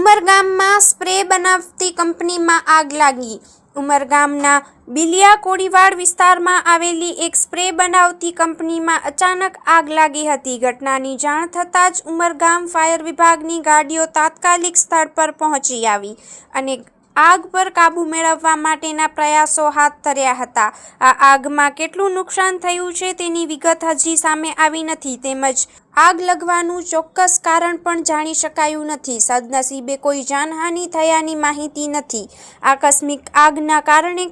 ઉમરગામમાં spray બનાવતી કંપનીમાં આગ લાગી. ઉમરગામના બિલિયા કોળીવાડ વિસ્તારમાં આવેલી એક સ્પ્રે બનાવતી કંપનીમાં અચાનક આગ લાગી હતી. ઘટનાની જાણ થતાં જ ઉમરગામ ફાયર વિભાગની ગાડીઓ તાત્કાલિક સ્થળ પર પહોંચી આવી અને આગ પર કાબૂ મેળવવા માટેના પ્રયાસો હાથ ધર્યા હતા. આ આગમાં કેટલું નુકસાન થયું છે તેની વિગત હજી સામે આવી નથી, તેમજ આગ લગવાનું ચોક્કસ કારણ પણ જાણી શકાયું નથી. સદનસીબે કોઈ જાનહાનિ થયાની માહિતી નથી. આકસ્મિક આગના કારણે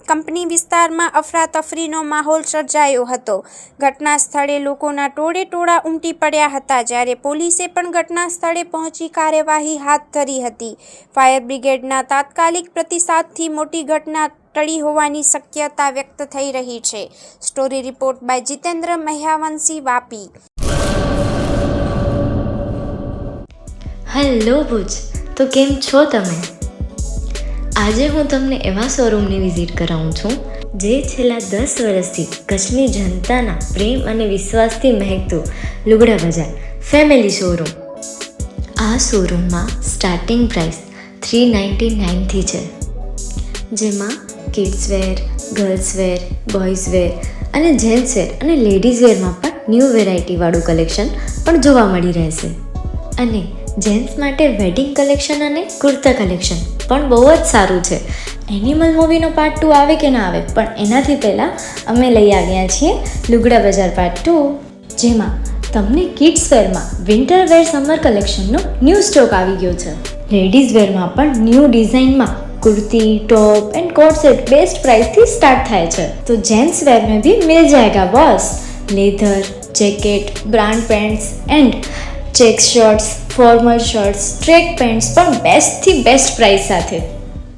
કંપની વિસ્તારમાં અફરાતફરીનો માહોલ સર્જાયો હતો. ઘટના સ્થળે લોકોના ટોળેટોળા ઉમટી પડ્યા હતા, જ્યારે પોલીસે પણ ઘટના સ્થળે પહોંચી કાર્યવાહી હાથ ધરી હતી. ફાયર બ્રિગેડના તાત્કાલિક પ્રતિસાદથી મોટી ઘટના ટળી હોવાની શક્યતા વ્યક્ત થઈ રહી છે. Story report by Jitendra Mahyavanshi, Vapi. Hello Bhuj, તો કેમ છો તમે? આજે હું તમને એવા શોરૂમની વિઝિટ કરાવું છું જે છેલ્લા 10 વર્ષથી કચ્છની જનતાના પ્રેમ અને વિશ્વાસથી મહેકતું લુગડા બજાર ફેમિલી શોરૂમ. આ શોરૂમમાં સ્ટાર્ટિંગ પ્રાઇસ 399થી છે, જેમાં kids wear, girls wear, boys wear અને જેન્ટ્સ વેર અને લેડીઝ વેરમાં પણ ન્યૂ વેરાયટીવાળું કલેક્શન પણ જોવા મળી રહેશે. અને જેન્ટ્સ માટે વેડિંગ કલેક્શન અને કુર્તા કલેક્શન પણ બહુ જ સારું છે. એનિમલ મૂવીનો પાર્ટ 2 આવે કે ના આવે, પણ એનાથી પહેલાં અમે લઈ આવ્યા છીએ લુગડા બજાર પાર્ટ 2, જેમાં તમને કિડ્સ વેરમાં વિન્ટર વેર સમર કલેક્શનનો ન્યૂ સ્ટોક આવી ગયો છે. લેડીઝ વેરમાં પણ ન્યૂ ડિઝાઇનમાં kurti, top and coat set best price थी स्टार्ट થાય છે. तो जेंट्स वेयर में भी मिल जाएगा boss. Leather, jacket, brand pants and check shirts, formal shirts, track pants પણ બેસ્ટથી બેસ્ટ પ્રાઇસ સાથે.